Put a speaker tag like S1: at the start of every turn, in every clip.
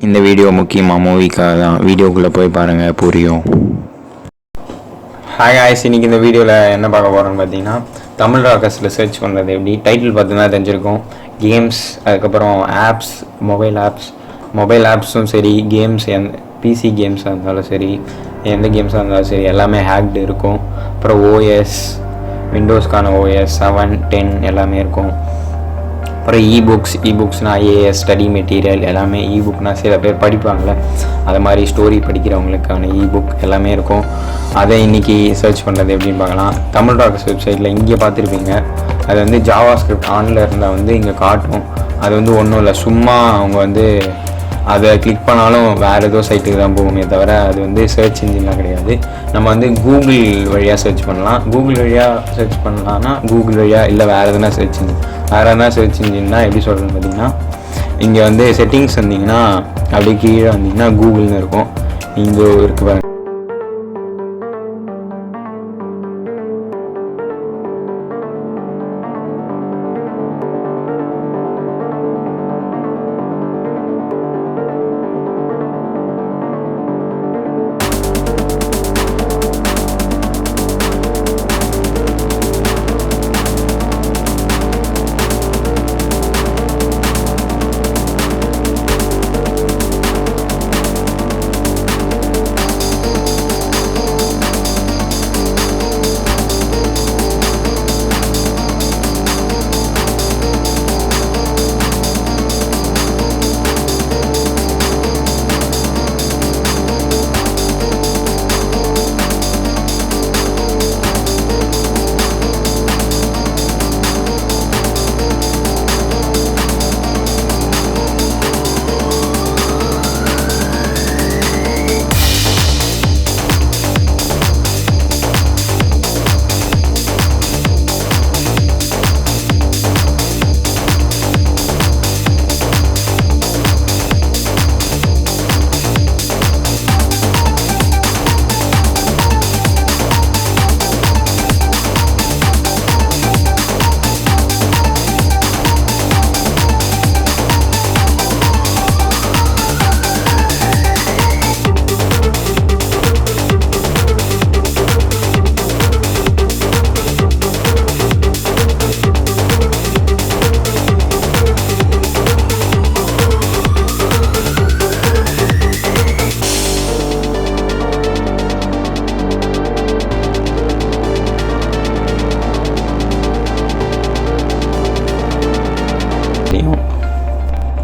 S1: இந்த வீடியோ முக்கியமாக மூவிக்காக தான். வீடியோக்குள்ளே போய் பாருங்கள், புரியும். ஹாய் ஆய்ஸ், இன்றைக்கி இந்த வீடியோவில் என்ன பார்க்க போகிறோன்னு பார்த்தீங்கன்னா, தமிழ் ராக்கர்ஸில் சர்ச் பண்ணுறது எப்படி. டைட்டில் பார்த்தீங்கன்னா தெரிஞ்சிருக்கும். கேம்ஸ், அதுக்கப்புறம் ஆப்ஸ், மொபைல் ஆப்ஸும் சரி, கேம்ஸ் பிசி கேம்ஸாக இருந்தாலும் சரி, எந்த கேம்ஸாக இருந்தாலும் சரி, எல்லாமே ஹேக்டு இருக்கும். அப்புறம் ஓஎஸ், விண்டோஸ்க்கான ஓஎஸ் 7, 10 எல்லாமே இருக்கும். அப்புறம் இபுக்ஸ்னால் ஐஏஎஸ் ஸ்டடி மெட்டீரியல் எல்லாமே. இபுக்னால் சில பேர் படிப்பாங்களே, அது மாதிரி ஸ்டோரி படிக்கிறவங்களுக்கான இபுக் எல்லாமே இருக்கும். அதை இன்றைக்கி சர்ச் பண்ணுறது எப்படின்னு பார்க்கலாம். தமிழ் ராக்கர்ஸ் வெப்சைட்டில் இங்கே பார்த்துருப்பீங்க. அது வந்து ஜாவா ஸ்கிரிப்ட் ஆனில் இருந்தால் இங்கே காட்டும். அது ஒன்றும் இல்லை, சும்மா அவங்க அதை கிளிக் பண்ணாலும் வேறு ஏதோ சைட்டுக்கு தான் போகுமே தவிர அது சர்ச் இன்ஜின்லாம் கிடையாது. நம்ம கூகுள் வழியாக சர்ச் பண்ணலாம். கூகுள் வழியாக சர்ச் பண்ணலான்னா கூகுள் வழியாக, இல்லை வேறு எதுனா சர்ச் இன்ஜின்னா எப்படி சொல்கிறேன்னு பார்த்தீங்கன்னா, இங்கே செட்டிங்ஸ் வந்தீங்கன்னா அப்படியே கீழே வந்தீங்கன்னா கூகுள்னு இருக்கும். இங்கே இருக்குது பாருங்கள்.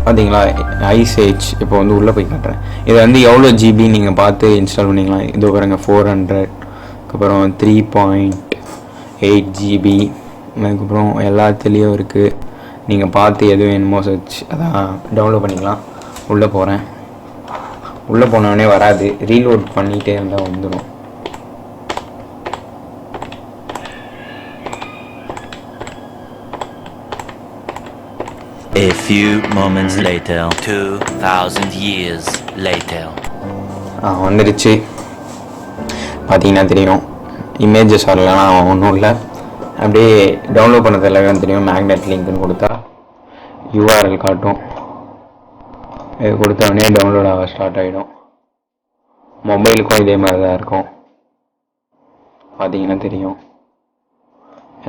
S1: பார்த்தீங்களா, ஐசேஜ் இப்போ உள்ளே போய் காட்டுறேன். இது எவ்வளோ ஜிபி நீங்கள் பார்த்து இன்ஸ்டால் பண்ணிக்கலாம். இது பாருங்க 400, அதுக்கப்புறம் 3.8 GB, அதுக்கப்புறம் எல்லாத்துலேயும் இருக்குது. நீங்கள் பார்த்து எது வேணுமோ சர்ச் அதான் டவுன்லோட் பண்ணிக்கலாம். உள்ளே போகிறேன். உள்ளே போனோடனே வராது, ரீலோட் பண்ணிகிட்டே இருந்தால் வந்துடும்.
S2: A few moments later, 2000 years later.
S1: வந்துடுச்சு. பார்த்தீங்கன்னா தெரியும், இமேஜஸ் வரலன்னா ஒன்றும் இல்லை, அப்படியே டவுன்லோட் பண்ணது எல்லாம் தெரியும். மேக்னெட் லிங்க்னு கொடுத்தா யூஆர்எல் காட்டும். இது கொடுத்தோடனே டவுன்லோட் ஆக ஸ்டார்ட் ஆகிடும். மொபைலுக்கும் இதே மாதிரி தான் இருக்கும். பார்த்தீங்கன்னா தெரியும்,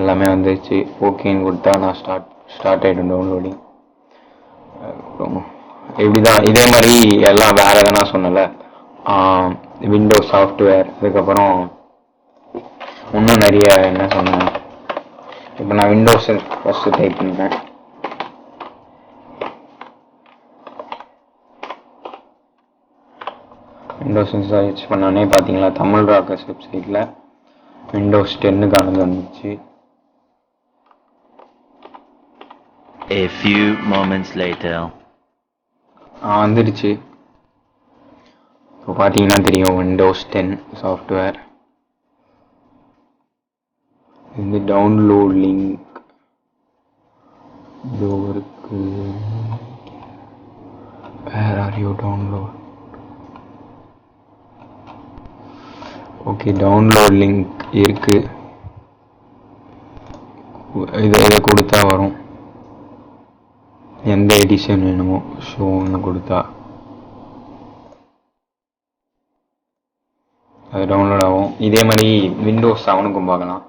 S1: எல்லாமே வந்துடுச்சு. ஓகேன்னு கொடுத்தா நான் ஸ்டார்ட் ஆகிடும் டவுன்லோடிங். இப்படி தான். இதே மாதிரி எல்லாம் வேறு எதனா சொன்னல, விண்டோஸ் சாஃப்ட்வேர், அதுக்கப்புறம் இன்னும் நிறைய என்ன சொன்னேன். இப்போ நான் விண்டோஸ் ஃபஸ்ட்டு டைப் பண்ணுறேன். விண்டோஸ் சர்ச் பண்ணோன்னே பார்த்தீங்களா, தமிழ் ராக்கர்ஸ் வெப்சைட்டில் விண்டோஸ் 10க்கானது வந்துச்சு.
S2: A few moments later.
S1: வந்துடுச்சு. இப்போ பார்த்தீங்கன்னா தெரியும், விண்டோஸ் 10 சாஃப்ட்வேர். இந்த டவுன்லோட் லிங்க் இதோ இருக்கு. Where are you download? Okay, download link இருக்கு. இதை கொடுத்தா வரும். எந்த எடிஷன் வேணுமோ ஷோன்னு கொடுத்தா அது டவுன்லோட் ஆகும். இதே மாதிரி விண்டோஸ் 7க்கும் பார்க்கலாம்.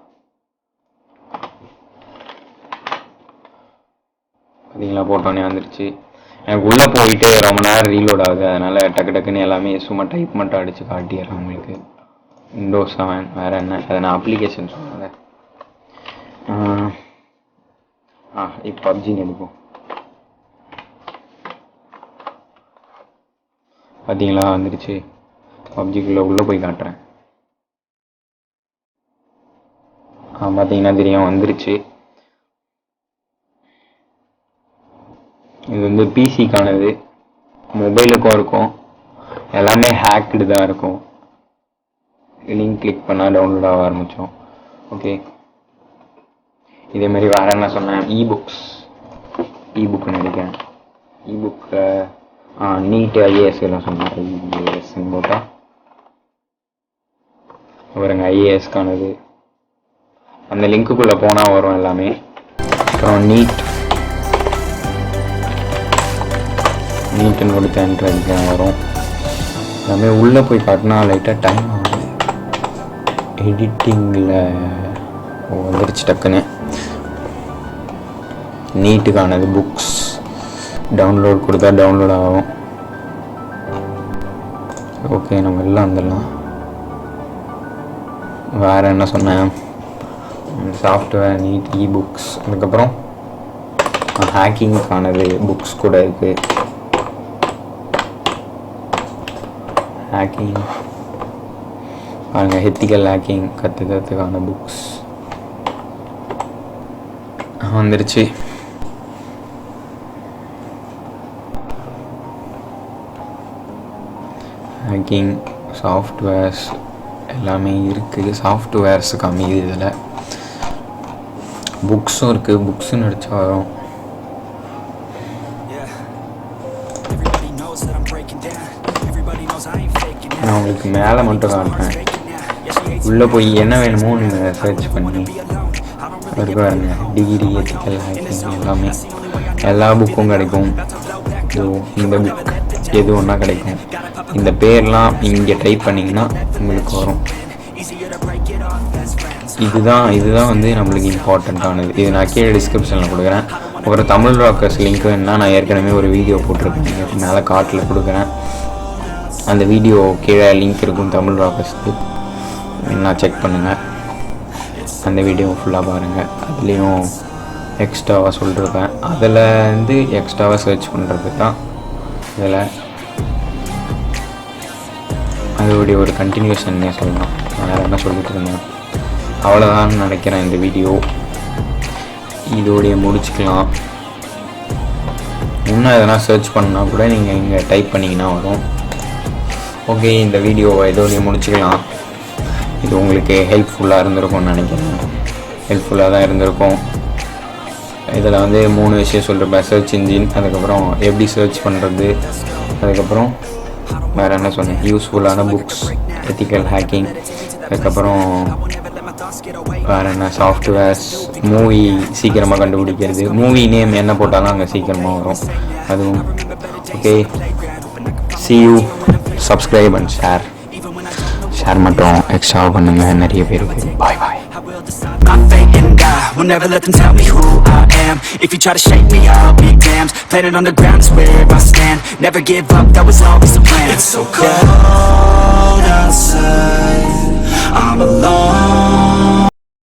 S1: பார்த்தீங்களா, போட்டோன்னே வந்துடுச்சு. எனக்கு உள்ளே போயிட்டு ரொம்ப நேரம் ரீலோட் ஆகுது, அதனால் டக்கு டக்குன்னு எல்லாமே சும்மா டைப் மட்டும் அடித்து காட்டிடுறேன் உங்களுக்கு. விண்டோஸ் 7 வேறு என்ன, அதை நான் அப்ளிகேஷன் சொன்னாங்க. இப்போ பப்ஜின்னு எடுப்போம். பார்த்தீங்களா வந்துடுச்சு. பப்ஜிக்குள்ளே உள்ளே போய் காட்டுறேன். பார்த்தீங்கன்னா தெரியும் வந்துருச்சு. இது வந்து பிசிக்கானது, மொபைலுக்கும் இருக்கும். எல்லாமே ஹேக்டு தான் இருக்கும். லிங்க் கிளிக் பண்ணால் டவுன்லோட் ஆக ஆரம்பித்தோம். ஓகே, இதேமாரி வேறு என்ன சொன்னேன், இபுக்குன்னு நினைக்கிறேன். இபுக்கை நீட் ஐஏஎஸ் எல்லாம் சொன்னேன். ஐஏஎஸ்ன்னு போட்டால் பாருங்க, ஐஏஎஸ்க்கானது அந்த லிங்க்குள்ளே போனால் வரும் எல்லாமே. அப்புறம் நீட்டுன்னு கொடுத்த என்ட்ரன்ஸ் வரும். எல்லாமே உள்ளே போய் காட்டினா லைட்டாக டைம் ஆகும். எடிட்டிங்கில் வந்துருச்சு டக்குன்னு. நீட்டுக்கானது புக்ஸ் டவுன்லோட் கொடுத்தா டவுன்லோட் ஆகும். ஓகே, நம்ம எல்லாம் வந்துடலாம். வேறு என்ன சொன்னேன், சாஃப்ட்வேர், நீட், புக்ஸ். அதுக்கப்புறம் ஹேக்கிங்கானது புக்ஸ் கூட இருக்குது. ஹேக்கிங் பாருங்க, எத்திக்கல் ஹேக்கிங் கற்றுக்கிறதுக்கான புக்ஸ் வந்துருச்சு. ஹேக்கிங் சாஃப்ட்வேர்ஸ் எல்லாமே இருக்குது. சாஃப்ட்வேர்ஸ் கம்மி இதில். புக்ஸும் இருக்குது, புக்ஸுன்னு அடிச்சா வரும். நான் உங்களுக்கு மேலே மட்டும் காட்டுறேன். உள்ளே போய் என்ன வேணுமோ நீங்கள் சர்ச் பண்ணி இருக்காருங்க. டிகிரி, எத்திக்கல் ஹேக்கிங் எல்லாமே எல்லா புக்கும் கிடைக்கும். இந்த புக் எது ஒன்றா கிடைக்கும். இந்த பேர்லாம் இங்கே டைப் பண்ணிங்கன்னா உங்களுக்கு வரும். இதுதான் வந்து நம்மளுக்கு இம்பார்ட்டண்ட்டானது. இது நான் கீழே டிஸ்கிரிப்ஷனில் கொடுக்குறேன். ஒரு தமிழ் ராக்கர்ஸ் லிங்க் வேணுன்னா நான் ஏற்கனவே ஒரு வீடியோ போட்டிருக்கேன், மேலே காட்டில் கொடுக்குறேன். அந்த வீடியோ கீழே லிங்க் இருக்கும் தமிழ் ராக்கர்ஸ்க்கு, நான் செக் பண்ணுங்கள். அந்த வீடியோ ஃபுல்லாக பாருங்கள். அதுலேயும் எக்ஸ்ட்ராவாக சொல்லிருப்பேன். அதில் வந்து எக்ஸ்ட்ராவாக சர்ச் பண்ணுறது தான் இதில். அதோடைய ஒரு கண்டினியூஷன்னே சொல்லலாம். வேறு என்ன சொல்லிட்டு இருந்தேன், அவ்வளோதான் நினைக்கிறேன். இந்த வீடியோ இதோடைய முடிச்சுக்கலாம். இன்னும் எதனா சர்ச் பண்ணால் கூட நீங்கள் இங்கே டைப் பண்ணிங்கன்னா வரும். ஓகே, இந்த வீடியோவை இதோடைய முடிச்சுக்கலாம். இது உங்களுக்கு ஹெல்ப்ஃபுல்லாக இருந்திருக்கும்னு நினைக்கிறேன். ஹெல்ப்ஃபுல்லாக தான் இருந்திருக்கும். இதில் வந்து 3 விஷயம் சொல்லிருப்பேன். சர்ச் இன்ஜின், அதுக்கப்புறம் எப்படி சர்ச் பண்ணுறது, அதுக்கப்புறம் வேறு என்ன சொன்னேன், யூஸ்ஃபுல்லான புக்ஸ், எத்திக்கல் ஹேக்கிங், அதுக்கப்புறம் வேறு என்ன, சாஃப்ட்வேர்ஸ், மூவி சீக்கிரமாக கண்டுபிடிக்கிறது, மூவி நேம் என்ன போட்டாலும் அங்கே சீக்கிரமாக வரும் அதுவும். Okay, see you, subscribe and share மட்டும் எக்ஸ்ட்ரா பண்ணுங்க நிறைய பேருக்கு. பாய் பாய்.
S3: My fate and I will never let them tell me who I am. If you try to shake me, I'll be damned. Planet on the ground is where I stand. Never give up, that was always the plan. It's so cold outside, I'm alone.